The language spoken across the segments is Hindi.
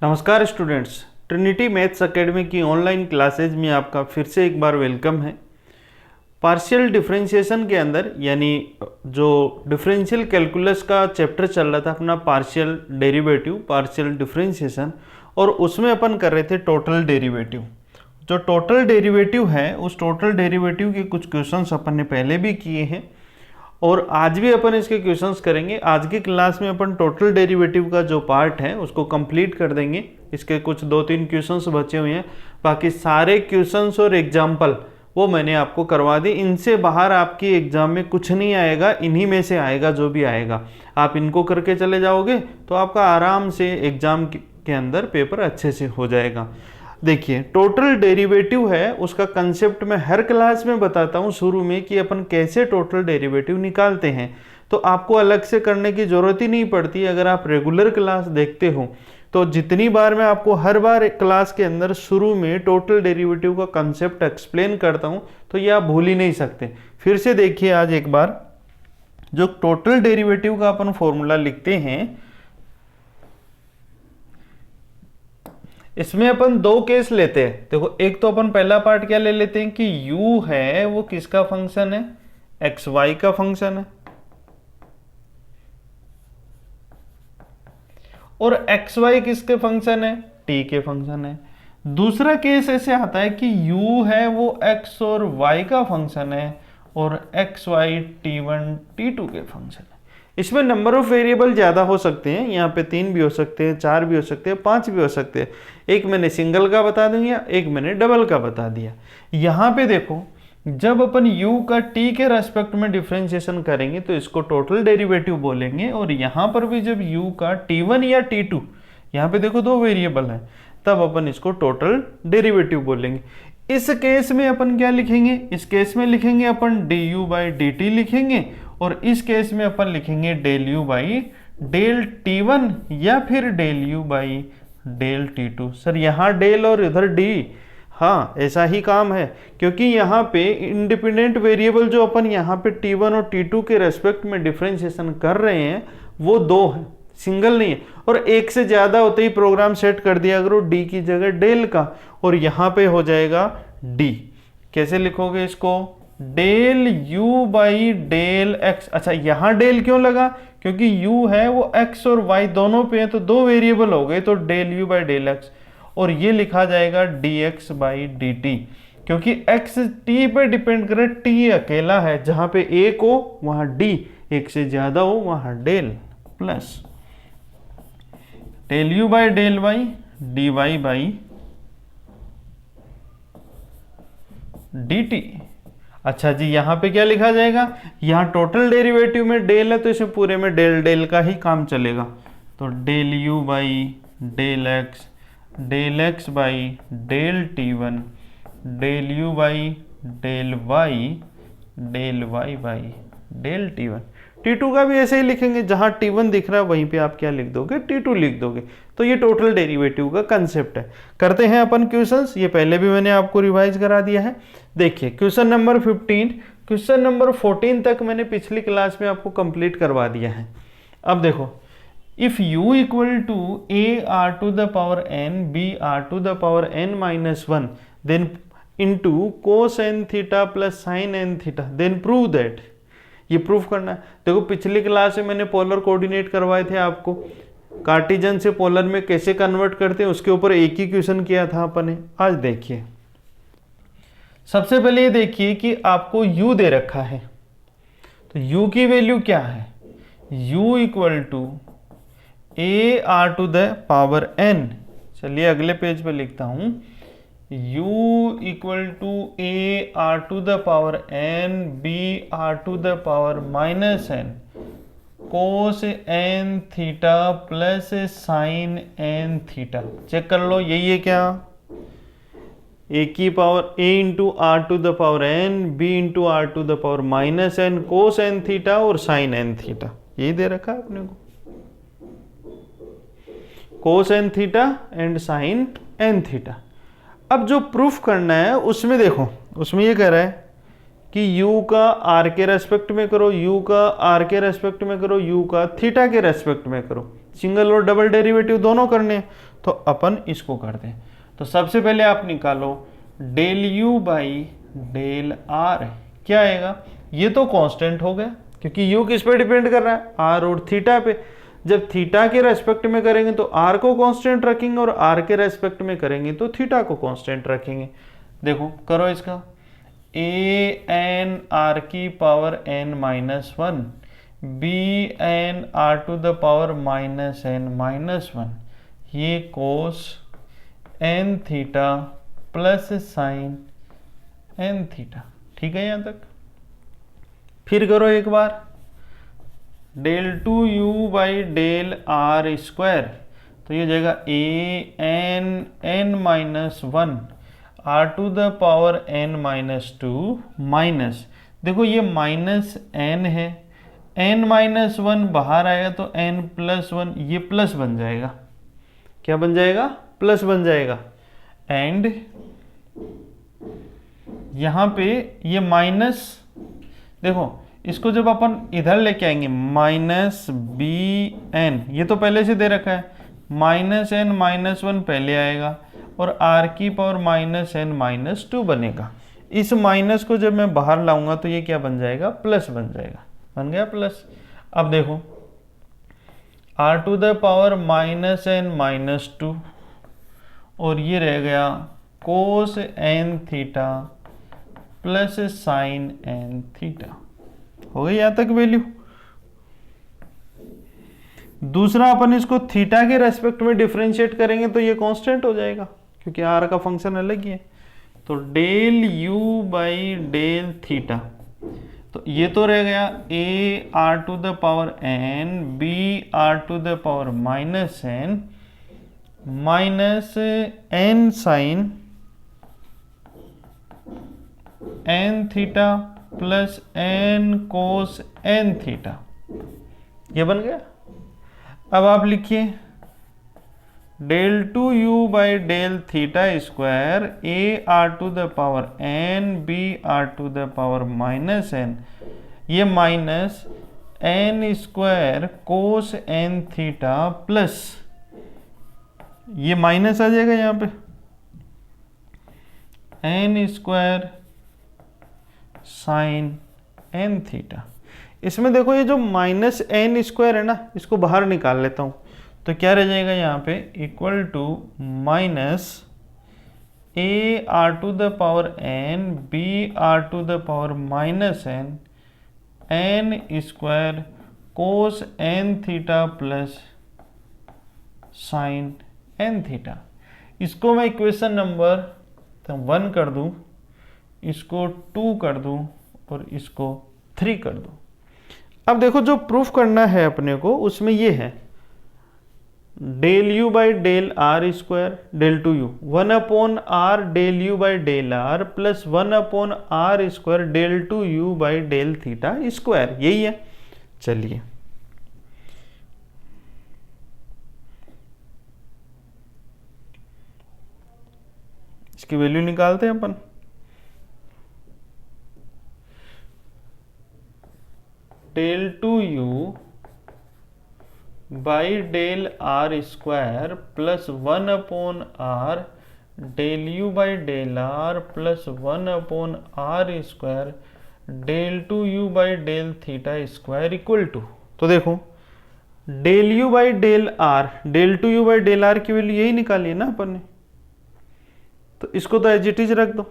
नमस्कार स्टूडेंट्स, ट्रिनिटी मैथ्स एकेडमी की ऑनलाइन क्लासेज में आपका फिर से एक बार वेलकम है। पार्शियल डिफरेंशिएशन के अंदर यानी जो डिफरेंशियल कैलकुलस का चैप्टर चल रहा था अपना पार्शियल डेरिवेटिव, पार्शियल डिफरेंशिएशन, और उसमें अपन कर रहे थे टोटल डेरिवेटिव। जो टोटल डेरिवेटिव है उस टोटल डेरिवेटिव के कुछ क्वेश्चंस अपन ने पहले भी किए हैं और आज भी अपन इसके क्वेश्चंस करेंगे। आज की क्लास में अपन टोटल डेरिवेटिव का जो पार्ट है उसको कंप्लीट कर देंगे। इसके कुछ 2-3 क्वेश्चंस बचे हुए हैं, बाकी सारे क्वेश्चंस और एग्जाम्पल वो मैंने आपको करवा दी। इनसे बाहर आपकी एग्जाम में कुछ नहीं आएगा, इन्हीं में से आएगा जो भी आएगा। आप इनको करके चले जाओगे तो आपका आराम से एग्जाम के अंदर पेपर अच्छे से हो जाएगा। देखिए, टोटल डेरिवेटिव है उसका कंसेप्ट मैं हर क्लास में बताता हूँ शुरू में कि अपन कैसे टोटल डेरिवेटिव निकालते हैं, तो आपको अलग से करने की ज़रूरत ही नहीं पड़ती। अगर आप रेगुलर क्लास देखते हो तो जितनी बार मैं आपको हर बार क्लास के अंदर शुरू में टोटल डेरिवेटिव का कंसेप्ट एक्सप्लेन करता हूँ तो ये आप भूल ही नहीं सकते। फिर से देखिए, आज एक बार जो टोटल डेरिवेटिव का अपन फॉर्मूला लिखते हैं, इसमें अपन दो केस लेते हैं। देखो, एक तो अपन पहला पार्ट क्या ले लेते हैं कि u है वो किसका फंक्शन है, xy का फंक्शन है, और xy किसके फंक्शन है, t के फंक्शन है। दूसरा केस ऐसे आता है कि u है वो x और y का फंक्शन है और xy t1 t2 के फंक्शन है। इसमें नंबर ऑफ वेरिएबल ज़्यादा हो सकते हैं, यहाँ पे 3 भी हो सकते हैं, 4 भी हो सकते हैं, 5 भी हो सकते हैं। एक मैंने सिंगल का बता दिया, एक मैंने डबल का बता दिया। यहाँ पे देखो, जब अपन u का t के रेस्पेक्ट में डिफरेंशिएशन करेंगे तो इसको टोटल डेरिवेटिव बोलेंगे, और यहाँ पर भी जब u का t1 या t2, यहाँ पे देखो दो वेरिएबल है, तब अपन इसको टोटल डेरिवेटिव बोलेंगे। इस केस में अपन क्या लिखेंगे, इस केस में लिखेंगे अपन du बाई dt लिखेंगे, और इस केस में अपन लिखेंगे del u by del t1 या फिर del u by del t2। Sir यहाँ डेल और इधर d, हाँ ऐसा ही काम है, क्योंकि यहाँ पे इंडिपेंडेंट वेरिएबल जो अपन यहाँ पे t1 और t2 के रेस्पेक्ट में डिफरेंशिएशन कर रहे हैं वो दो है, सिंगल नहीं है। और एक से ज़्यादा होते ही प्रोग्राम सेट कर दिया करो d की जगह डेल का, और यहाँ पे हो जाएगा d। कैसे लिखोगे इसको, del u by del x। अच्छा, यहाँ डेल क्यों लगा, क्योंकि u है वो x और y दोनों पे है, तो दो वेरिएबल हो गए, तो del u by del x। और ये लिखा जाएगा dx बाई dt, क्योंकि x t पे डिपेंड करे, t अकेला है, जहाँ पे एक हो वहाँ d, एक से ज़्यादा हो वहाँ del, plus del u by del y dy by dt। अच्छा जी, यहाँ पे क्या लिखा जाएगा, यहाँ टोटल डेरिवेटिव में डेल है तो इसे पूरे में डेल डेल का ही काम चलेगा, तो del u by del x by del t1, del u by del y by del t1। t2 का भी ऐसे ही लिखेंगे, जहाँ t1 दिख रहा है वहीं पे आप क्या लिख दोगे, t2 लिख दोगे। तो ये टोटल डेरिवेटिव का कंसेप्ट है। करते हैं अपन क्वेश्चंस, ये पहले भी मैंने आपको रिवाइज करा दिया है। देखिए, क्वेश्चन नंबर 15, क्वेश्चन नंबर 14 तक मैंने पिछली क्लास में आपको कंप्लीट करवा दिया है। अब देखो, if u equal to a r to the power n b r to the power n minus 1 then into cos N theta plus sine N theta, then prove that. ये प्रूफ करना है। देखो, पिछली क्लास में मैंने पोलर कोऑर्डिनेट करवाए थे आपको, कार्टिजन से पोलर में कैसे कन्वर्ट करते हैं उसके ऊपर एक ही क्वेश्चन किया था अपन ने। आज देखिए, सबसे पहले ये देखिए कि आपको u दे रखा है, तो u की वैल्यू क्या है, u equal to a r to the power n। चलिए अगले पेज पे लिखता हूं, u equal to a r to the power n b r to the power minus n cos n theta plus sine n theta. Check कर लो, यही है क्या, a की power a into r to the power n b into r to the power minus n cos n theta और साइन n थीटा, यही दे रखा है अपने को, cos n theta and sine n theta. अब जो प्रूफ करना है उसमें देखो, उसमें ये कह रहा है कि u का r के रेस्पेक्ट में करो, u का r के रेस्पेक्ट में करो, u का थीटा के रेस्पेक्ट में करो, सिंगल और डबल डेरिवेटिव दोनों करने हैं, तो अपन इसको करते हैं। तो सबसे पहले आप निकालो del u by del r, क्या आएगा, ये तो कांस्टेंट हो गया क्योंकि u किस पे डिपेंड कर रहा है, r और थीटा पे। जब थीटा के रेस्पेक्ट में करेंगे तो r को कांस्टेंट रखेंगे और r के रेस्पेक्ट में करेंगे तो थीटा को कांस्टेंट रखेंगे। देखो करो इसका, a n r की power n minus one, b n r to the power minus n minus one, ये cos n theta plus sine n theta. ठीक है यहाँ तक। फिर करो एक बार, del two u by del r square, तो ये हो जाएगा a n n minus one r to the power n minus two minus, देखो ये माइनस n है, n माइनस वन बाहर आएगा तो n प्लस वन, ये प्लस बन जाएगा, क्या बन जाएगा, प्लस बन जाएगा। एंड यहाँ पे ये माइनस, देखो इसको जब अपन इधर लेके आएंगे माइनस बी एन, ये तो पहले से दे रखा है, माइनस एन माइनस वन पहले आएगा और आर की power minus n minus two बनेगा। इस माइनस को जब मैं बाहर लाऊंगा तो ये क्या बन जाएगा, प्लस बन जाएगा, बन गया प्लस। अब देखो r to the power minus n minus two और ये रह गया cos N theta plus sine N theta. हो गई यहां तक वैल्यू। दूसरा अपन इसको थीटा के रेस्पेक्ट में डिफरेंशिएट करेंगे तो ये कांस्टेंट हो जाएगा क्योंकि आर का फंक्शन अलग ही है। तो del u by del theta, तो ये तो रह गया a r to the power n b r to the power minus n sine N theta plus n cos N theta, ये बन गया। अब आप लिखिए del two u by del theta square a r to the power n b r to the power minus n, ये minus n square cos N theta plus, ये माइनस आ जाएगा यहाँ पे n square sine N theta. इसमें देखो ये जो माइनस एन स्क्वायर है ना, इसको बाहर निकाल लेता हूँ तो क्या रह जाएगा यहाँ पे, equal to minus a r to the power n b r to the power minus n n square cos N theta plus sine N theta. इसको मैं इक्वेशन नंबर 1 कर दूं, इसको 2 कर दूं और इसको 3 कर दूं। अब देखो जो प्रूफ करना है अपने को उसमें ये है del u by del r square del two u 1 upon r del u by del r plus 1 upon r square del two u by del theta square, यही है। चलिए इसकी वैल्यू निकालते हैं अपन। Del two u by del r square plus 1 upon r del u by del r plus 1 upon r square del two u by del theta square equal to, तो देखो del u by del r, del two u by del r की वैल्यू यही निकाली है ना अपन ने, तो इसको तो एज इट इज रख दो।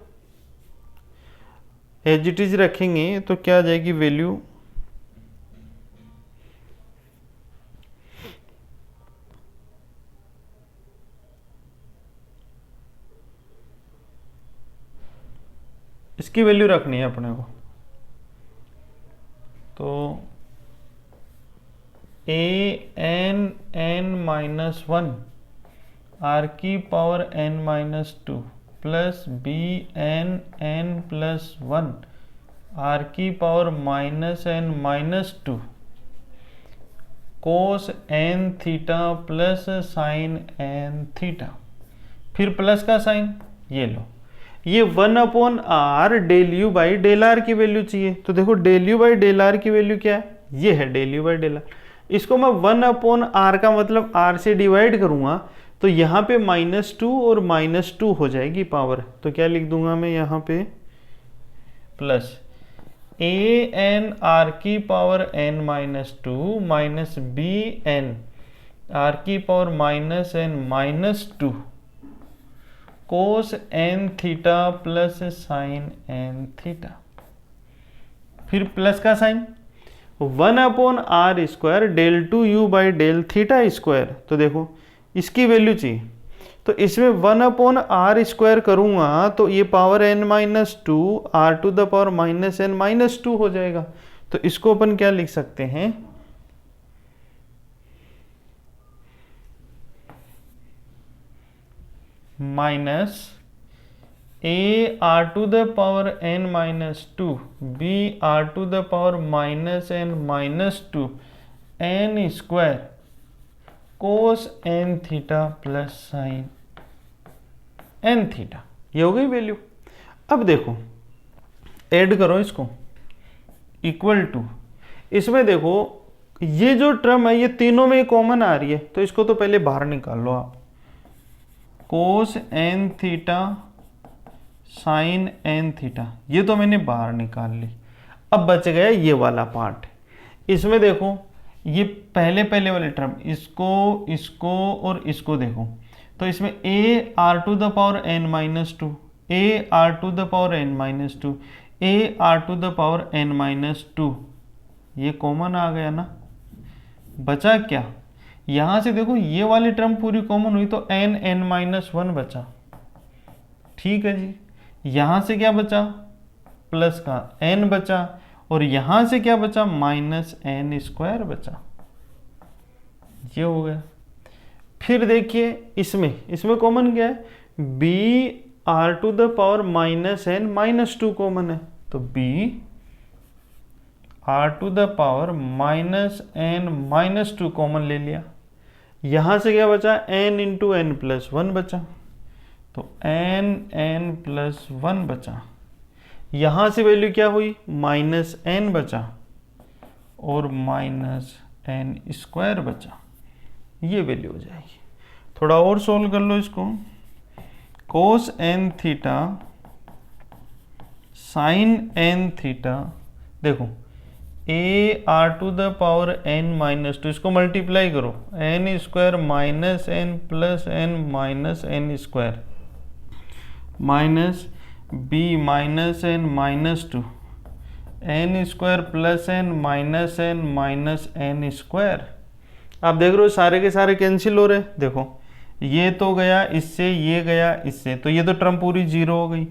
एज इट इज रखेंगे तो क्या आ जाएगी वैल्यू, इसकी वैल्यू रखनी है अपने को। तो a n n minus one r की power n minus two plus b n n plus one r की power minus n minus two cos N theta plus sine N theta, फिर प्लस का साइन ये लो। ये 1/r del u by del r की वैल्यू चाहिए। तो देखो del u by del r की वैल्यू क्या है, ये है del u by del r. इसको मैं 1/r का मतलब r से डिवाइड करूंगा तो यहाँ पे -2 और -2 हो जाएगी पावर। तो क्या लिख दूंगा मैं यहाँ पे, प्लस an r की power n-2 minus bn r की power -n-2 cos n theta plus sine n theta, फिर प्लस का sign 1/r² del 2u by del theta square. तो देखो इसकी वैल्यू चाहिए, तो इसमें 1/r² करूंगा तो ये power n-2 r to the power -n-2 हो जाएगा। तो इसको अपन क्या लिख सकते हैं, minus a r to the power n-2 b r to the power -n-2 n square cos n theta plus sine n theta. ये हो गई वैल्यू। अब देखो ऐड करो इसको, इक्वल टू, इसमें देखो ये जो टर्म है ये तीनों में कॉमन आ रही है, तो इसको तो पहले बाहर निकाल लो आप, कोस n theta sine n theta, ये तो मैंने बाहर निकाल ली। अब बच गया ये वाला पार्ट। इसमें देखो ये पहले वाले टर्म, इसको और इसको देखो, तो इसमें a r to the power n-2 a r to the power n-2 a r to the power n-2 ये कॉमन आ गया ना। बचा क्या, यहाँ से देखो ये वाली टर्म पूरी कॉमन हुई तो n-1 बचा। ठीक है जी, यहाँ से क्या बचा, प्लस का n बचा, और यहाँ से क्या बचा, -n² बचा। ये हो गया। फिर देखिए इसमें कॉमन क्या है, b r to the power -n-2 common है, तो b r to the power -n-2 common ले लिया। यहाँ से क्या बचा, n इंटू n प्लस 1 बचा, तो n+1 बचा। यहाँ से वैल्यू क्या हुई, -n बचा और -n² बचा। ये वैल्यू हो जाएगी। थोड़ा और सोल्व कर लो इसको, cos n theta sine n theta, देखो a r to the power n-2, इसको मल्टीप्लाई करो, n² -n plus n -n² minus b -n-2 n² plus n -n-n²। आप देख रहे हो सारे के सारे कैंसिल हो रहे हैं। देखो ये तो गया इससे, ये गया इससे, तो ये तो टर्म पूरी जीरो हो गई।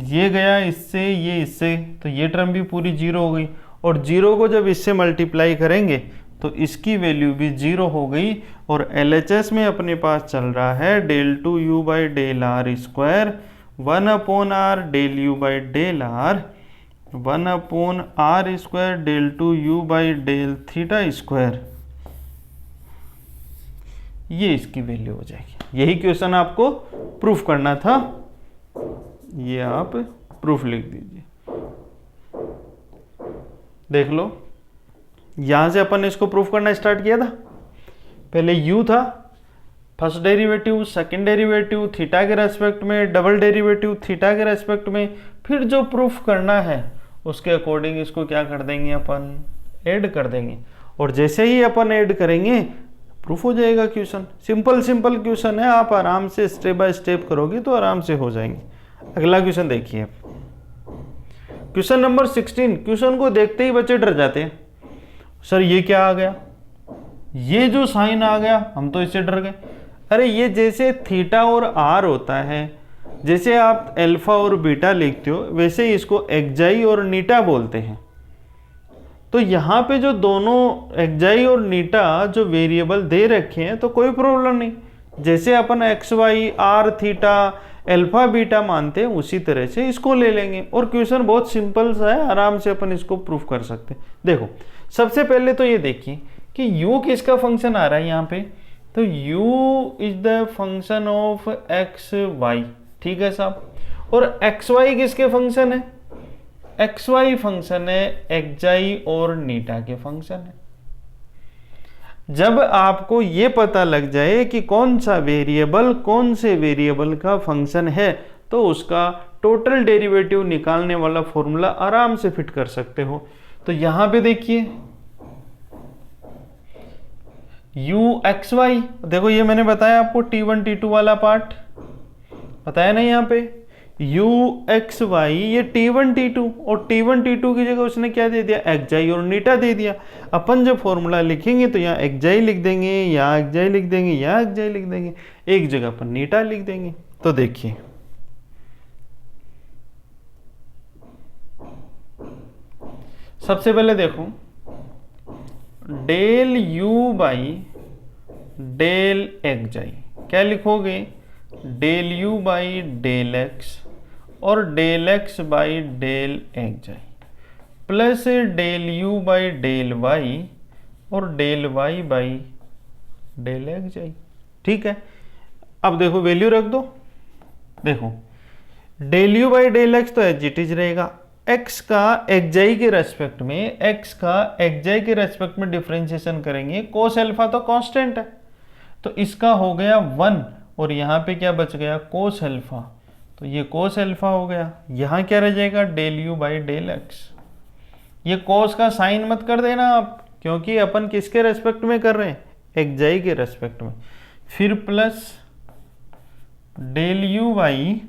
ये गया इससे, ये इससे, तो ये टर्म भी पूरी जीरो हो गई। और जीरो को जब इससे मल्टीप्लाई करेंगे तो इसकी वैल्यू भी जीरो हो गई। और LHS में अपने पास चल रहा है del 2u by del r square 1/r del u by del r 1/r square del 2u by del theta square. ये इसकी वैल्यू हो जाएगी। यही क्वेश्चन आपको प्रूफ करना था, ये आप प्रूफ लिख दीजिए। देख लो, यहां से अपन ने इसको प्रूफ करना स्टार्ट किया था। पहले u था, first derivative, second derivative theta के रेस्पेक्ट में, डबल डेरिवेटिव थीटा के रेस्पेक्ट में। फिर जो प्रूफ करना है उसके अकॉर्डिंग इसको क्या कर देंगे, अपन ऐड कर देंगे। और जैसे ही अपन ऐड करेंगे प्रूफ हो जाएगा क्वेश्चन। सिंपल क्वेश्चन है, आप आराम से स्टेप बाय स्टेप करोगे तो आराम से हो जाएंगे। अगला क्वेश्चन देखिए, क्वेश्चन नंबर 16। क्वेश्चन को देखते ही बच्चे डर जाते हैं, सर ये क्या आ गया, ये जो साइन आ गया, हम तो इससे डर गए। अरे ये जैसे थीटा और आर होता है, जैसे आप अल्फा और बीटा लिखते हो, वैसे ही इसको एक्जाई और नीटा बोलते हैं। तो यहाँ पे जो दोनों एक्जाई और नीटा जो वेरिएबल दे रखे हैं तो कोई प्रॉब्लम नहीं। जैसे अपन x y r theta alpha beta मानते हैं उसी तरह से इसको ले लेंगे। और क्वेश्चन बहुत सिंपल सा है, आराम से अपन इसको प्रूफ कर सकते हैं। देखो सबसे पहले तो ये देखिए कि u किसका फंक्शन आ रहा है यहाँ पे, तो u is the function of x y. ठीक है साहब, और एक्स वाई किसके फंक्शन है? एक्स वाई फंक्शन है एक्जाई और नीटा के फंक्शन है। जब आपको ये पता लग जाए कि कौन सा वेरिएबल कौन से वेरिएबल का फंक्शन है, तो उसका टोटल डेरिवेटिव निकालने वाला फॉर्मूला आराम से फिट कर सकते हो। तो यहां पे देखिए u एक्स वाई, देखो ये मैंने बताया आपको T1 T2 वाला पार्ट बताया ना, यहाँ पे u एक्स वाई ये T1 T2, और T1 T2 की जगह उसने क्या दे दिया? एक्जाई और नीटा दे दिया। अपन जब फॉर्मूला लिखेंगे तो यहाँ एक्जाई लिख देंगे, यहाँ एक्जाई लिख देंगे, यहाँ एक्जाई लिख देंगे, एक जगह पर नीटा लिख देंगे। तो देखिए सबसे पहले देखो del u by del xi क्या लिखोगे? Del u by del x और del x by del xi plus del u by del y और del y by del xi. ठीक है, अब देखो वैल्यू रख दो। देखो del u by del x तो एज इट इज रहेगा, x का एक्जाई के रेस्पेक्ट में, x का एक्जाई के रेस्पेक्ट में डिफरेंशिएशन करेंगे, कोस अल्फा तो कांस्टेंट है, तो इसका हो गया 1 और यहाँ पे क्या बच गया? कोस अल्फा, तो ये कोस अल्फा हो गया। यहाँ क्या रह जाएगा? Del u by del x. ये कोस का साइन मत कर देना आप, क्योंकि अपन किसके रेस्पेक्ट में कर रहे हैं? एक्जाई के रेस्पेक्ट में। फिर plus del u by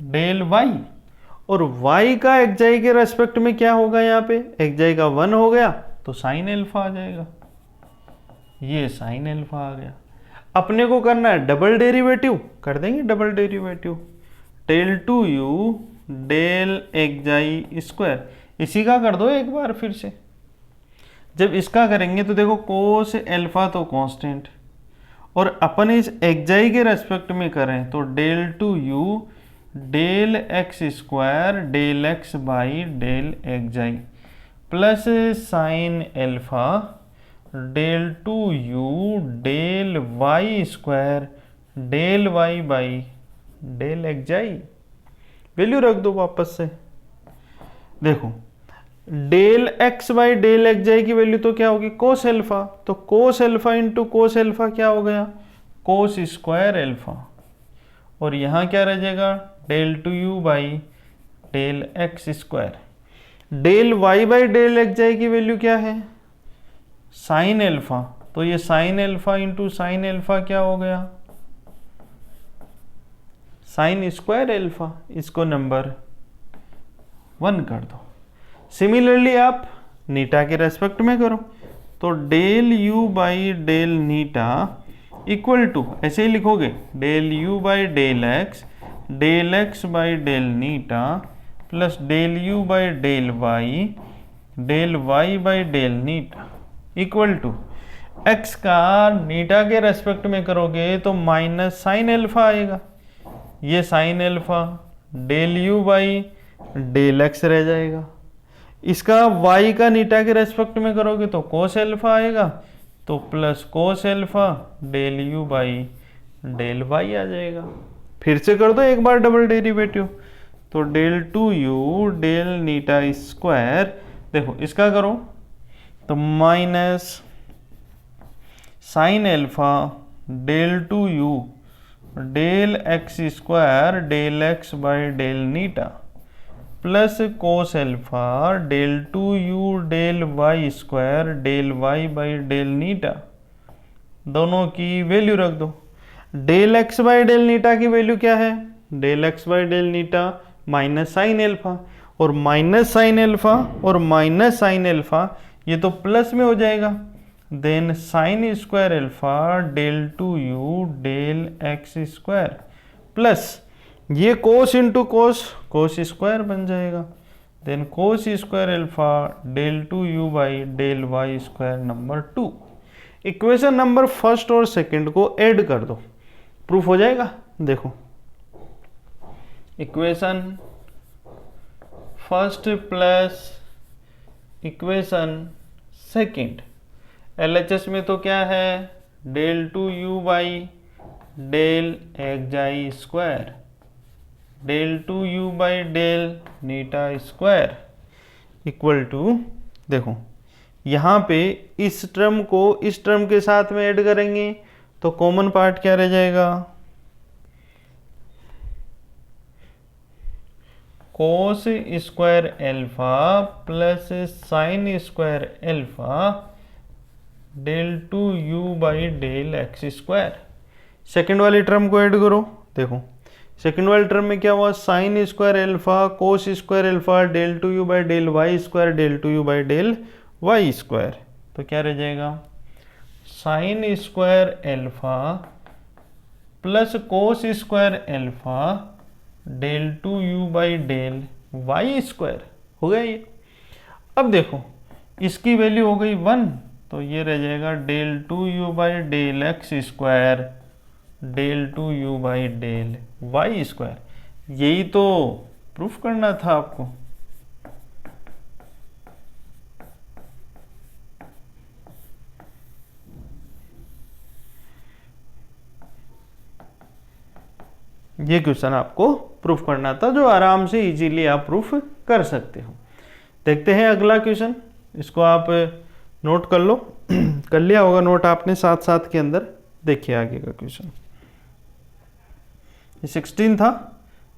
del y, और y का एक्जाई के रेस्पेक्ट में क्या होगा? यहाँ पे एक्जाई का 1 हो गया तो साइन अल्फा आ जाएगा, ये साइन अल्फा आ गया। अपने को करना है डबल डेरिवेटिव, कर देंगे double derivative, del two u del xi square, इसी का कर दो एक बार फिर से। जब इसका करेंगे तो देखो कोस अल्फा तो कांस्टेंट, और अपन इस एक्जाई के रेस्पेक्ट में करें तो del two u del x square del x by del xi plus sine alpha del two u del y square del y by del xi. Value रख दो वापस से। देखो del x by del xi की वैल्यू तो क्या होगी? कोस अल्फा, तो cos alpha into cos alpha क्या हो गया? कोस स्क्वायर अल्फा, और यहाँ क्या रह जाएगा? Del two u by del x square. Del y by del xi की वैल्यू क्या है? साइन अल्फा, तो ये sine alpha into sine alpha क्या हो गया? Sine square alpha. इसको नंबर 1 कर दो। सिमिलरली आप नीटा के रेस्पेक्ट में करो, तो del u by del eta equal to, ऐसे ही लिखोगे, del u by del x by del eta plus del u by del y by del eta equal to, x का नीटा के रेस्पेक्ट में करोगे तो माइनस साइन अल्फा आएगा, ये sine alpha del u by del x रह जाएगा। इसका y का नीटा के रेस्पेक्ट में करोगे तो कोस अल्फा आएगा, तो plus cos alpha del u by del y आ जाएगा। फिर से कर दो एक बार डबल डेरिवेटिव, तो del two u del eta square, देखो इसका करो तो minus sine alpha del two u del x square del x by del eta plus cos alpha del two u del y square del y by del eta, दोनों की वैल्यू रख दो। डेल एक्स बाई डेल नीटा की वैल्यू क्या है? Del x by del eta minus sine alpha, और माइनस साइन अल्फा और माइनस साइन अल्फा ये तो प्लस में हो जाएगा, then sine square alpha del two u del x square plus ये cos into cos, cos square बन जाएगा, then cos square alpha del two u by del y square number 2। Equation number first और सेकंड को ऐड कर दो, प्रूफ हो जाएगा। देखो equation first plus equation second, LHS में तो क्या है? Del two u by del xi square, del two u by del eta square equal to, देखो यहाँ पे इस टर्म को इस टर्म के साथ में ऐड करेंगे तो कॉमन पार्ट क्या रह जाएगा, cos square alpha plus sine square alpha del two u by del x square. Second वाली टर्म को ऐड करो, देखो सेकेंड वाली टर्म में क्या हुआ, sine square alpha cos square alpha del two u by del y square del two u by del y square, तो क्या रह जाएगा, sine square alpha plus cos square alpha del two u by del y square हो गया ये। अब देखो इसकी वैल्यू हो गई 1, तो ये रह जाएगा del two u by del x square del two u by del y square. यही तो प्रूफ करना था आपको। ये क्वेश्चन आपको प्रूफ करना था, जो आराम से इजीली आप प्रूफ कर सकते हो। देखते हैं अगला क्वेश्चन, इसको आप नोट कर लो कर लिया होगा नोट आपने साथ साथ के अंदर। देखिए आगे का क्वेश्चन, 16 था,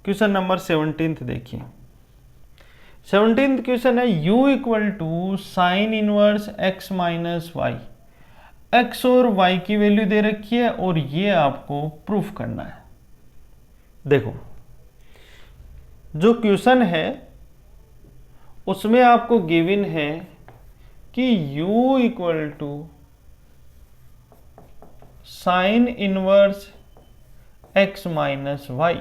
क्वेश्चन नंबर 17 देखिए। 17 क्वेश्चन है u equal to sine inverse x minus y. x और y की वैल्यू दे रखी है और ये आपको प्रूफ करना है। देखो जो क्वेश्चन है उसमें आपको गिवन है कि u equal to sine inverse x minus y,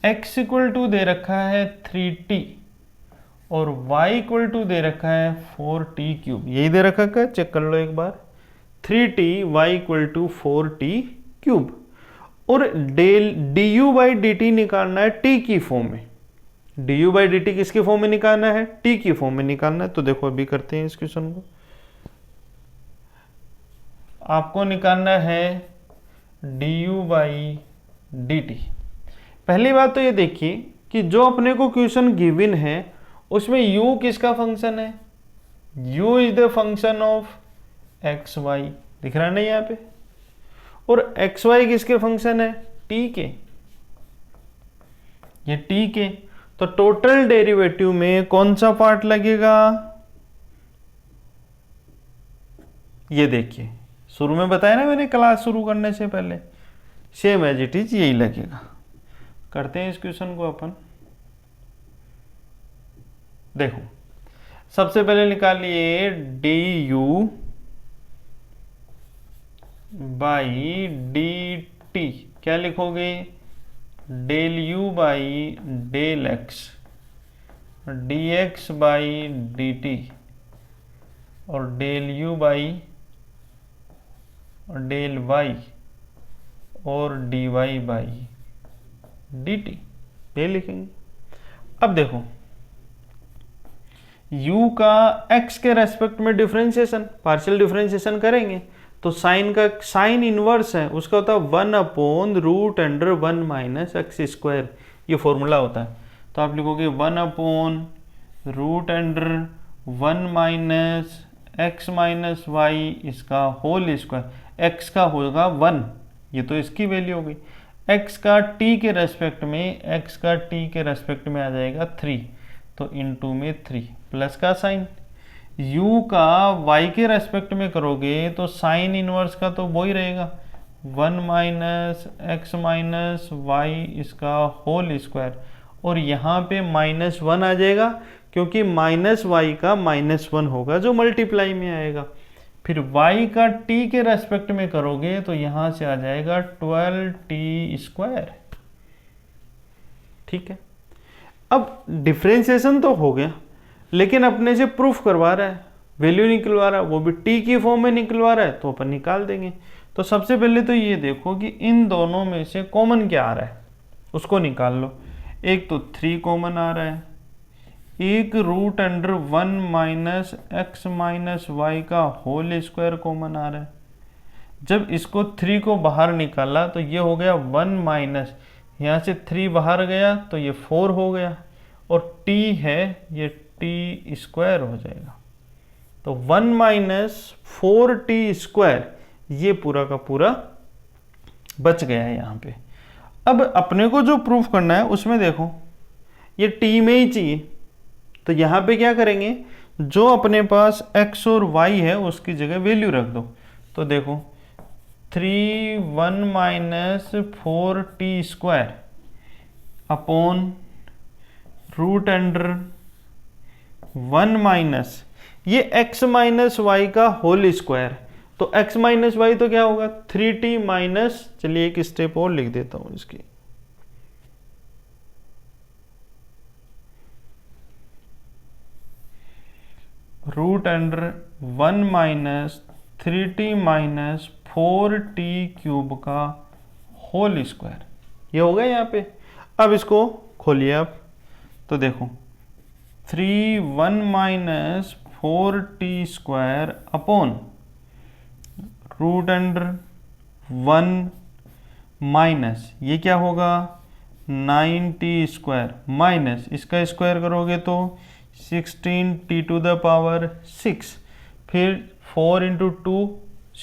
x equal to दे रखा है 3t और y इक्वल टू दे रखा है 4t क्यूब। यही दे रखा है, चेक कर लो एक बार, 3t y equal to 4t cube. और del d u by d t निकालना है टी की फॉर्म में। D u by d t किसकी फॉर्म में निकालना है, टी की फॉर्म में निकालना है। तो देखो अभी करते हैं इस क्वेश्चन को। आपको निकालना है D u by d T. पहली बात तो ये देखिए कि जो अपने को क्वेश्चन गिवन है उसमें u किसका फंक्शन है, u is the function of x y, दिख रहा है ना यहाँ पे, और एक्स वाई किसके फंक्शन है, t के, ये t के। तो टोटल डेरिवेटिव में कौन सा पार्ट लगेगा, ये देखिए शुरू में बताया ना मैंने क्लास शुरू करने से पहले, सेम एज इट इज यही लगेगा। करते हैं इस क्वेश्चन को अपन। देखो सबसे पहले निकालिए d u by d t, क्या लिखोगे, del u by del x, d x by d t और डेल यू बाई और डेल वाई और d y by d t, ये लिखेंगे। अब देखो u का x के रेस्पेक्ट में डिफरेंशिएशन, पार्शियल डिफरेंशिएशन करेंगे तो साइन का साइन इनवर्स है उसका होता है 1/√(1 माइनस एक्स स्क्वायर, ये फॉर्मूला होता है। तो आप लिखोगे 1/√(1 माइनस एक्स माइनस वाई इसका होल स्क्वायर, x का होगा 1, ये तो इसकी वैल्यू हो गई। x का t के रेस्पेक्ट में, x का t के रेस्पेक्ट में आ जाएगा 3, तो इनटू में 3 प्लस का साइन, u का y के रेस्पेक्ट में करोगे तो साइन इनवर्स का तो वो ही रहेगा 1 माइनस एक्स माइनस वाई इसका होल स्क्वायर, और यहाँ पे -1 आ जाएगा क्योंकि माइनस वाई का -1 होगा जो मल्टीप्लाई में आएगा। फिर y का t के रेस्पेक्ट में करोगे तो यहाँ से आ जाएगा 12t स्क्वायर, ठीक है। अब डिफरेंशिएशन तो हो गया, लेकिन अपने से प्रूफ करवा रहा है, वैल्यू निकलवा रहा है, वो भी t की फॉर्म में निकलवा रहा है, तो अपन निकाल देंगे। तो सबसे पहले तो ये देखो कि इन दोनों में से कॉमन क्या आ रहा है, उसको निकाल लो। एक तो 3 कॉमन आ रहा है, एक √(1 माइनस एक्स माइनस वाई का होल स्क्वायर कॉमन आ रहा है, जब इसको 3 को बाहर निकाला तो ये हो गया 1 माइनस, यहाँ से 3 बाहर गया तो ये 4 हो गया, और t है ये t स्क्वायर हो जाएगा। तो 1 माइनस 4t स्क्वायर ये पूरा का पूरा बच गया है यहाँ पे। अब अपने को जो प्रूफ करना है उसमें देखो ये t में ही चाहिए, तो यहाँ पे क्या करेंगे, जो अपने पास x और y है उसकी जगह वैल्यू रख दो। तो देखो 1 minus 4t square upon root under 1 minus ये x माइनस वाई का होल स्क्वायर, तो x माइनस वाई तो क्या होगा 3t माइनस, चलिए एक स्टेप और लिख देता हूं इसकी, root under 1 minus 3t minus 4t cube का होल स्क्वायर, ये होगा यहाँ पे। अब इसको खोलिए आप, तो देखो 1 minus 4t square upon root under 1 minus ये क्या होगा 9t स्क्वायर माइनस इसका स्क्वायर करोगे तो 16t टू द पावर 6, फिर 4 इंटू 2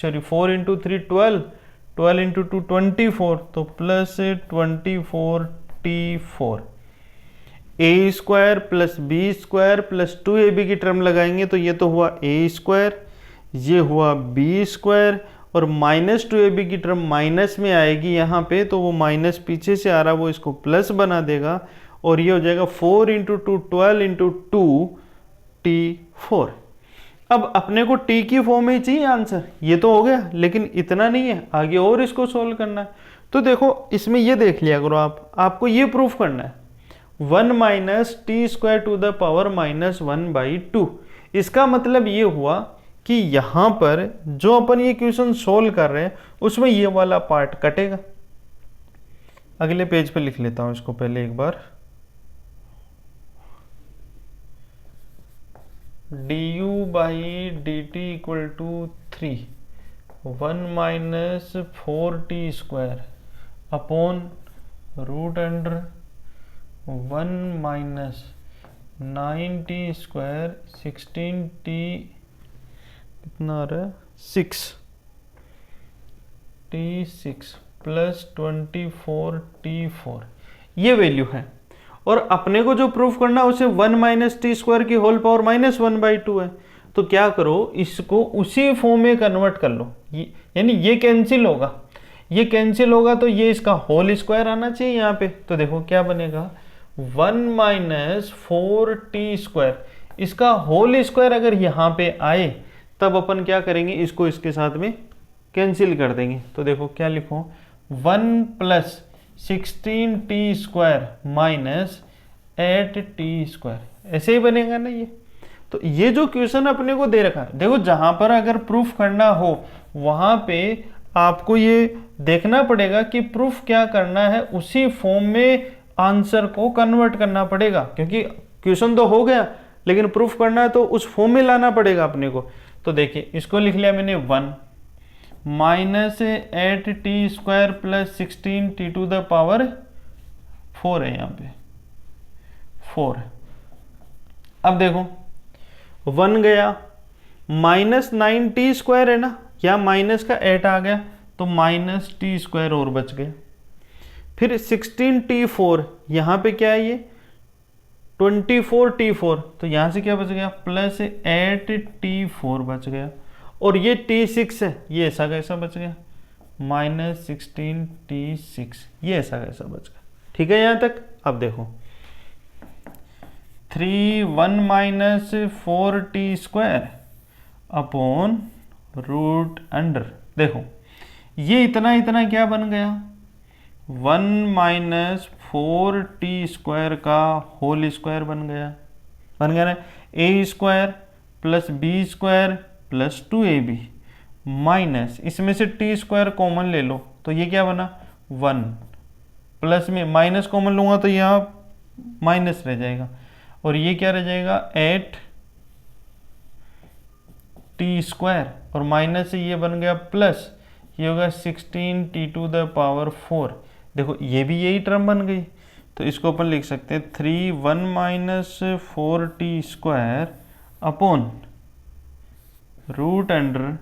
सॉरी 4 इंटू 3 12, 12 इंटू 2 24, तो plus 24t4 a square plus b square plus 2ab की टर्म लगाएंगे तो ये तो हुआ ए स्क्वायर, ये हुआ बी स्क्वायर, और माइनस 2ab की टर्म माइनस में आएगी यहाँ पे, तो वो माइनस पीछे से आ रहा वो इसको प्लस बना देगा, और ये हो जाएगा 4 इंटू 2 12 इंटू 2 t4। अब अपने को t की फॉर्म में ही चाहिए आंसर, ये तो हो गया, लेकिन इतना नहीं है, आगे और इसको सोल्व करना है। तो देखो इसमें ये देख लिया करो आपको ये प्रूफ करना है 1 minus t square to the power minus 1/2। इसका मतलब ये हुआ कि यहाँ पर जो अपन ये क्वेश्चन सोल्व कर रहे हैं उसमें ये वाला पार्ट कटेगा। अगले पेज पे लिख लेता हूँ इसको पहले एक बार, du by d t equal to 3 1 minus 4t square upon root under 1 minus 9t square 16t कितना आ रहा है 6t6 प्लस 24t4 ये वैल्यू है। और अपने को जो प्रूफ करना है उसे 1 माइनस टी स्क्वायर की होल पावर माइनस 1/2 है, तो क्या करो इसको उसी फॉर्म में कन्वर्ट कर लो, यानी ये कैंसिल होगा, ये कैंसिल होगा तो ये इसका होल स्क्वायर आना चाहिए यहाँ पे। तो देखो क्या बनेगा 1 माइनस 4t स्क्वायर, इसका होल स्क्वायर अगर यहाँ पे आए तब अपन क्या करेंगे इसको इसके साथ में कैंसिल कर देंगे। तो देखो क्या लिखो 1 plus 16t square minus 8t square, ऐसे ही बनेगा ना ये। तो ये जो क्वेश्चन अपने को दे रखा है, देखो जहां पर अगर प्रूफ करना हो वहां पे आपको ये देखना पड़ेगा कि प्रूफ क्या करना है, उसी फॉर्म में आंसर को कन्वर्ट करना पड़ेगा, क्योंकि क्वेश्चन तो हो गया लेकिन प्रूफ करना है तो उस फॉर्म में लाना पड़ेगा अपने को। तो देखिए इसको लिख लिया मैंने 1 minus 8t square plus 16t to the power 4 है यहाँ पे 4। अब देखो 1 गया माइनस 9t स्क्वायर है ना, यहाँ माइनस का 8 आ गया तो माइनस टी स्क्वायर और बच गया, फिर 16t4 यहाँ पे क्या है ये 24t4, तो यहाँ से क्या बच गया प्लस 8t4 बच गया, और ये t6 है ये ऐसा कैसा बच गया माइनस 16t6 ये ऐसा कैसा बच गया। ठीक है यहाँ तक। अब देखो 1 minus 4t square upon root under, देखो ये इतना क्या बन गया 1 माइनस 4t स्क्वायर का होल स्क्वायर बन गया ना, a square plus b square plus 2ab minus इसमें से टी स्क्वायर कॉमन ले लो तो ये क्या बना 1, प्लस में माइनस कॉमन लूंगा तो यहाँ माइनस रह जाएगा, और ये क्या रह जाएगा 8t स्क्वायर, और माइनस से ये बन गया प्लस, ये होगा 16t⁴। देखो ये भी यही टर्म बन गई, तो इसको अपन लिख सकते हैं 3 1 minus 4t² upon root under,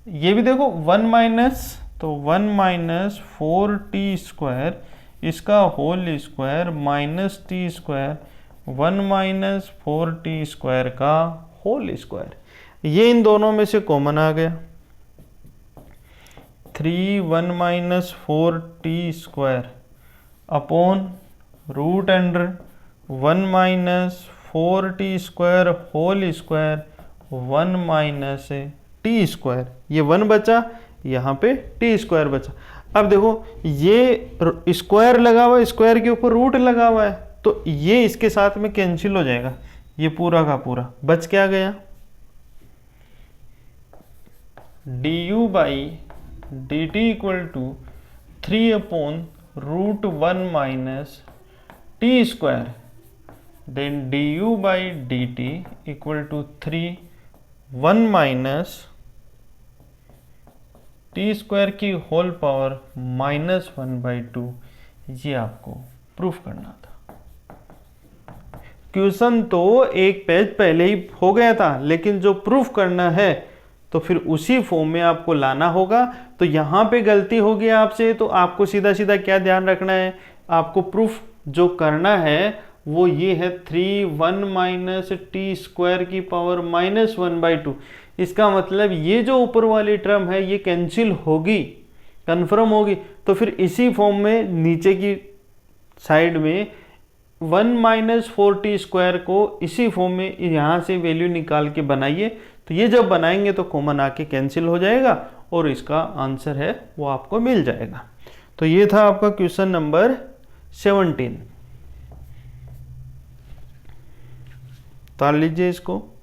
ये भी देखो 1 माइनस, तो 1 माइनस 4t², इसका whole square minus t², 1 minus 4t² का होल स्क्वायर। ये इन दोनों में से कॉमन आ गया, 3 1 minus 4t² upon root under 1 minus 4t² whole square 1 minus t²। ये 1 बचा, यहाँ पे t² बचा। अब देखो ये स्क्वायर लगा हुआ है, स्क्वायर के ऊपर रूट लगा हुआ है, तो ये इसके साथ में कैंसिल हो जाएगा, ये पूरा का पूरा बच क्या गया, du/dt equal to 3 upon root 1 minus t², then du/dt equal to 3 1 minus t² की होल पावर -1/2। ये आपको प्रूफ करना था। क्वेश्चन तो एक पेज पहले ही हो गया था, लेकिन जो प्रूफ करना है तो फिर उसी फॉर्म में आपको लाना होगा। तो यहाँ पे गलती होगी आपसे, तो आपको सीधा सीधा क्या ध्यान रखना है, आपको प्रूफ जो करना है वो ये है 3 1 माइनस t² की पावर -1/2। इसका मतलब ये जो ऊपर वाली टर्म है ये कैंसिल होगी, कन्फर्म होगी। तो फिर इसी फॉर्म में नीचे की साइड में 1 माइनस 4t² को इसी फॉर्म में यहाँ से वैल्यू निकाल के बनाइए। तो ये जब बनाएंगे तो कॉमन आके कैंसिल हो जाएगा और इसका आंसर है वो आपको मिल जाएगा। तो ये था आपका क्वेश्चन नंबर 17। ताल लीजिए इसको।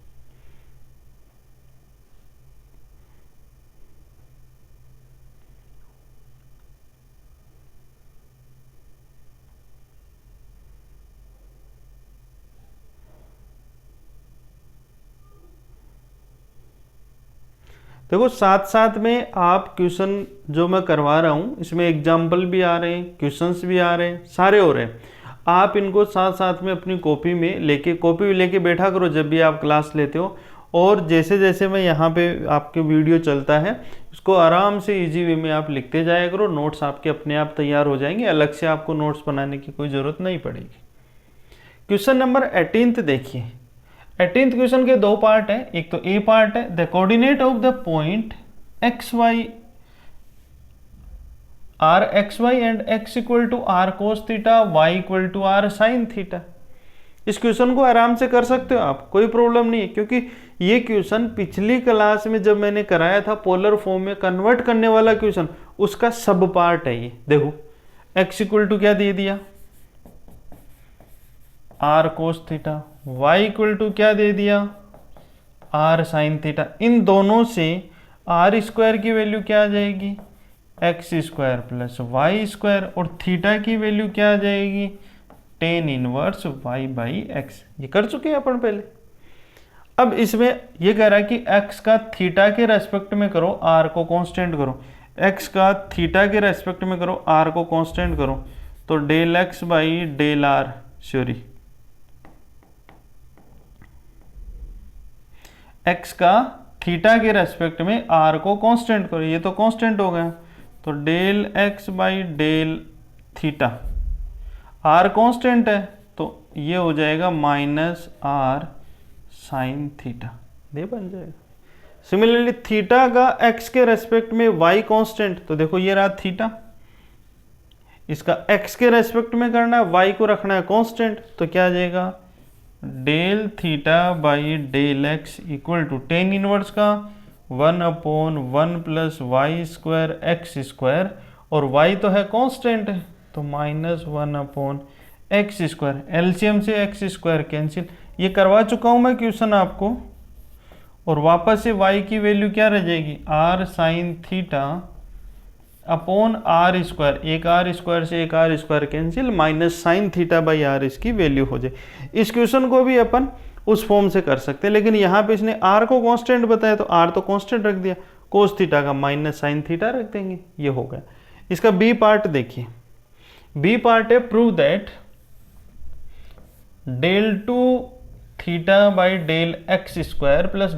देखो साथ साथ में आप क्वेश्चन जो मैं करवा रहा हूँ इसमें एग्जाम्पल भी आ रहे हैं, क्वेश्चंस भी आ रहे हैं, सारे हो रहे हैं। आप इनको साथ साथ में अपनी कॉपी में लेके बैठा करो जब भी आप क्लास लेते हो। और जैसे जैसे मैं यहाँ पे आपके वीडियो चलता है उसको आराम से इजी वे में आप लिखते जाया करो, नोट्स आपके अपने आप तैयार हो जाएंगे, अलग से आपको नोट्स बनाने की कोई ज़रूरत नहीं पड़ेगी। क्वेश्चन नंबर 18 देखिए। 18th क्वेश्चन के दो पार्ट है, एक तो ए पार्ट है, the coordinate of the point xy rxy and x equal to r cos theta, y equal to r sin theta. इस क्वेश्चन को आराम से कर सकते हो आप, कोई प्रॉब्लम नहीं है, क्योंकि ये क्वेश्चन पिछली क्लास में जब मैंने कराया था पोलर फॉर्म में कन्वर्ट करने वाला क्वेश्चन, उसका सब पार्ट है ये। देखो x इक्वल टू क्या दे दिया, r cos theta, y equal to क्या दे दिया, r sin थीटा। इन दोनों से r² की वैल्यू क्या आ जाएगी, x² प्लस y², और थीटा की वैल्यू क्या आ जाएगी, tan इनवर्स y/x। ये कर चुके हैं अपन पहले। अब इसमें ये कह रहा है कि x का थीटा के रेस्पेक्ट में करो, r को कांस्टेंट करो, x का थीटा के रेस्पेक्ट में करो, r को कांस्टेंट करो, तो del x by del r, sorry x का थीटा के रेस्पेक्ट में r को कांस्टेंट करो, ये तो कांस्टेंट हो गया, तो del x by del theta, r constant है तो ये हो जाएगा माइनस r साइन थीटा, ये बन जाएगा। सिमिलरली थीटा का x के रेस्पेक्ट में y कांस्टेंट, तो देखो ये रहा थीटा, इसका x के रेस्पेक्ट में करना है, y को रखना है कांस्टेंट, तो क्या आ जाएगा, del theta by del x equal to tan inverse का 1/1 प्लस y² x², और y तो है कांस्टेंट है तो -1/x², एलसीएम से x² कैंसिल। ये करवा चुका हूं मैं क्वेश्चन आपको, और वापस से y की वैल्यू क्या रह जाएगी, r sine theta upon r², एक r² से एक r² cancel, minus sine theta by r इसकी वैल्यू हो जाए। इस क्वेश्चन को भी अपन उस फॉर्म से कर सकते हैं, लेकिन यहाँ पे इसने r को कांस्टेंट बताया तो r तो कांस्टेंट रख दिया, कोस थीटा का माइनस साइन थीटा रख देंगे, ये हो गया। इसका बी पार्ट देखिए, बी पार्ट है prove that del two theta by del x square plus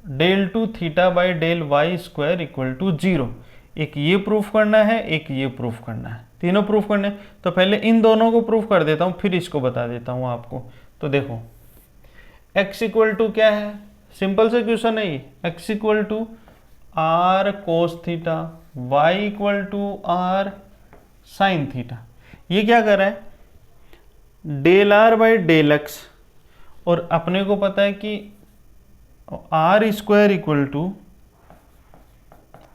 del two theta by del y square equal to 0। एक ये प्रूफ करना है, एक ये प्रूफ करना है, तीनों प्रूफ करने। तो पहले इन दोनों को प्रूफ कर देता हूँ, फिर इसको बता देता हूँ आपको। तो देखो x इक्वल टू क्या है, सिंपल से क्वेश्चन है ये, x equal to r cos theta, y equal to r sine theta. ये क्या कर रहा है, del r by del x, और अपने को पता है कि आर स्क्वायर इक्वल टू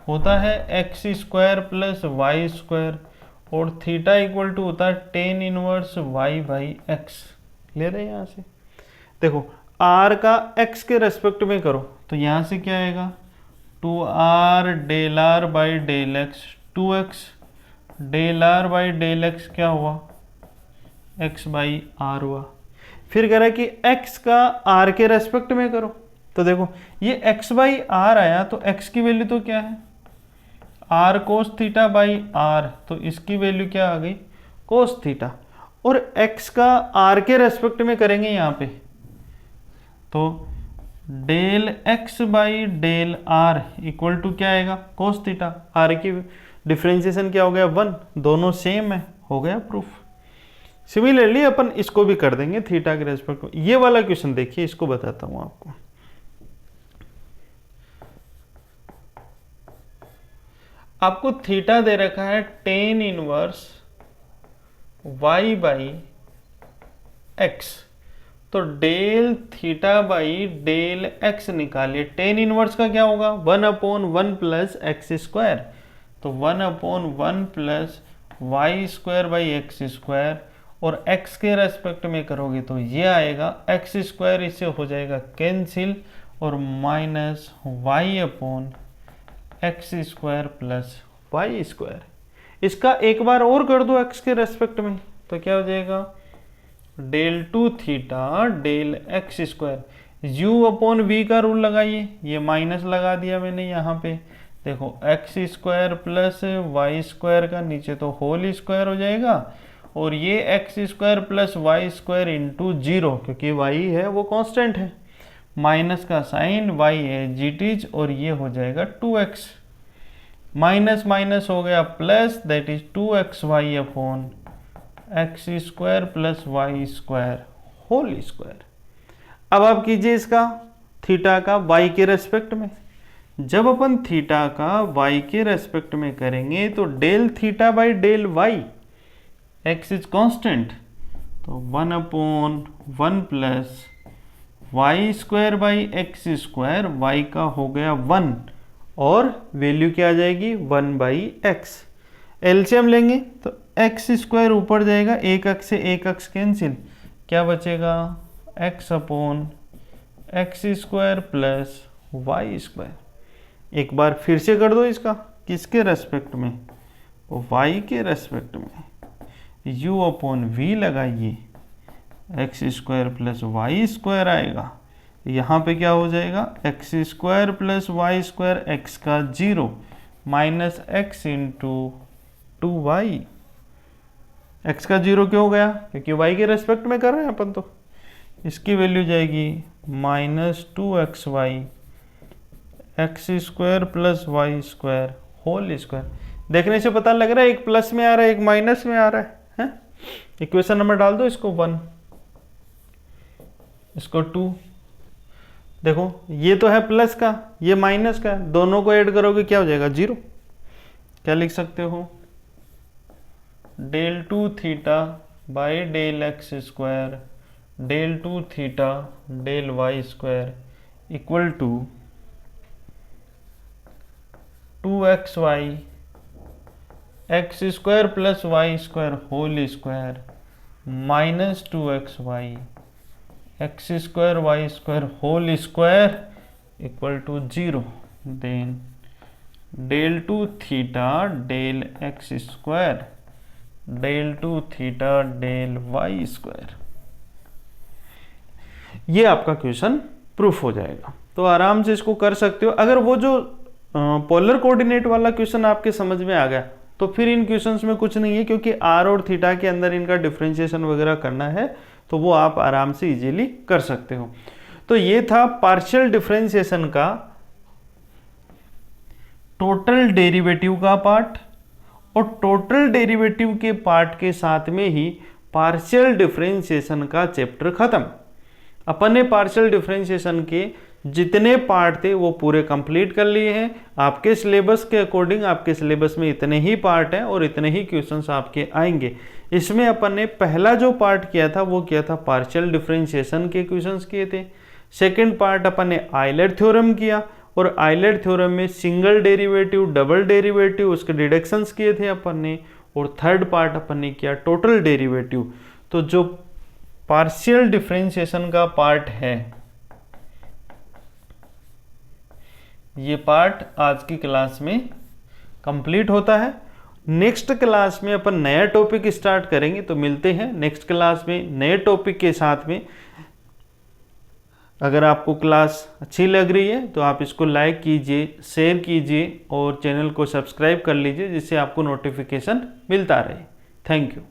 होता है x square plus y square, और थीटा इक्वल टू होता है tan inverse y by x. ले रहे हैं यहाँ से, देखो आर का एक्स के रेस्पेक्ट में करो तो यहाँ से क्या आएगा, 2r del r by del x, 2x del r by del x क्या हुआ, x बाई आर हुआ। फिर कह रहा है कि x का r के रेस्पेक्ट में करो, तो देखो ये x बाई आर आया, तो x की वैल्यू तो क्या है, r cos theta by r, तो इसकी वैल्यू क्या आ गई, कोस थीटा। और x का r के रेस्पेक्ट में करेंगे यहाँ पे, तो del x by del r equal to क्या आएगा, कोस थीटा। r की डिफ्रेंशिएशन क्या हो गया, 1, दोनों सेम है, हो गया प्रूफ। सिमिलरली अपन इसको भी कर देंगे थीटा के रेस्पेक्ट में। ये वाला क्वेश्चन देखिए, इसको बताता हूं आपको। आपको थीटा दे रखा है tan inverse y by x, तो del theta by del x निकालिए। टेन इनवर्स का क्या होगा, 1/1 प्लस एक्स स्क्वायर, तो 1/1 plus y square by x square, और x के रेस्पेक्ट में करोगे तो ये आएगा एक्स स्क्वायर, इससे हो जाएगा कैंसिल, और minus y upon x square plus y square. इसका एक बार और कर दो x के रेस्पेक्ट में, तो क्या हो जाएगा, del two theta del x square, u upon v का रूल लगाइए, ये माइनस लगा दिया मैंने यहाँ पे। देखो x square plus y square का नीचे तो होल स्क्वायर हो जाएगा, और ये x square plus y square into 0, क्योंकि y है वो कांस्टेंट है, माइनस का साइन, y है जीटीज, और ये हो जाएगा 2x, माइनस माइनस हो गया plus, that is 2xy upon x square plus y square whole square. अब आप कीजिए इसका थीटा का y के रेस्पेक्ट में। जब अपन थीटा का y के रेस्पेक्ट में करेंगे तो del theta by del y, x is constant, तो 1/1 plus y square by x square, y का हो गया 1, और वैल्यू क्या आ जाएगी, 1 बाई एक्स। एलसीएम लेंगे तो एक्स स्क्वायर ऊपर जाएगा, एक अक्ष से एक अक्ष कैंसिल, क्या बचेगा, x upon x square plus y square. एक बार फिर से कर दो इसका, किसके रेस्पेक्ट में, y के रेस्पेक्ट में, u अपॉन वी लगाइए, x square plus y square आएगा, यहाँ पे क्या हो जाएगा, x square plus y square, x का 0 minus x into 2y। X का 0 क्यों हो गया, क्योंकि y के रेस्पेक्ट में कर रहे हैं अपन, तो इसकी वैल्यू जाएगी minus 2xy x square plus y square whole square. देखने से पता लग रहा है एक प्लस में आ रहा है, एक माइनस में आ रहा है? इक्वेशन नंबर डाल दो, इसको 1, इसको 2। देखो ये तो है प्लस का, ये माइनस का, दोनों को ऐड करोगे क्या हो जाएगा, 0। क्या लिख सकते हो, del two theta by del x square del two theta del y square equal to 2xy x square plus y square whole square minus 2xy x square y square whole square equal to 0। Then del two theta del x square del two theta del y square. ये आपका क्वेश्चन प्रूफ हो जाएगा। तो आराम से इसको कर सकते हो। अगर वो जो पोलर कोऑर्डिनेट वाला क्वेश्चन आपके समझ में आ गया तो फिर इन क्वेश्चंस में कुछ नहीं है, क्योंकि आर और थीटा के अंदर इनका डिफरेंशिएशन वगैरह करना है तो वो आप आराम से इजीली कर सकते हो। तो ये था पार्शियल डिफरेंशिएशन का टोटल डेरिवेटिव का पार्ट, और टोटल डेरिवेटिव के पार्ट के साथ में ही पार्शियल डिफरेंशिएशन का चैप्टर खत्म। अपन ने पार्शियल डिफरेंशिएशन के जितने पार्ट थे वो पूरे कंप्लीट कर लिए हैं। आपके सिलेबस के अकॉर्डिंग आपके सिलेबस में इतने ही पार्ट हैं और इतने ही क्वेश्चंस आपके आएंगे। इसमें अपन ने पहला जो पार्ट किया था वो किया था पार्शियल डिफरेंशिएशन के क्वेश्चंस किए थे। सेकंड पार्ट अपन ने आइलर थ्योरम किया, और आइलर थ्योरम में सिंगल डेरिवेटिव, डबल डेरिवेटिव, उसके डिडक्शंस किए थे अपन ने। और थर्ड पार्ट अपन ने किया टोटल डेरिवेटिव। तो जो पार्शियल डिफरेंशिएशन का पार्ट है ये पार्ट आज की क्लास में कंप्लीट होता है। नेक्स्ट क्लास में अपन नया टॉपिक स्टार्ट करेंगे, तो मिलते हैं नेक्स्ट क्लास में नए टॉपिक के साथ में। अगर आपको क्लास अच्छी लग रही है तो आप इसको लाइक कीजिए, शेयर कीजिए और चैनल को सब्सक्राइब कर लीजिए, जिससे आपको नोटिफिकेशन मिलता रहे। Thank you.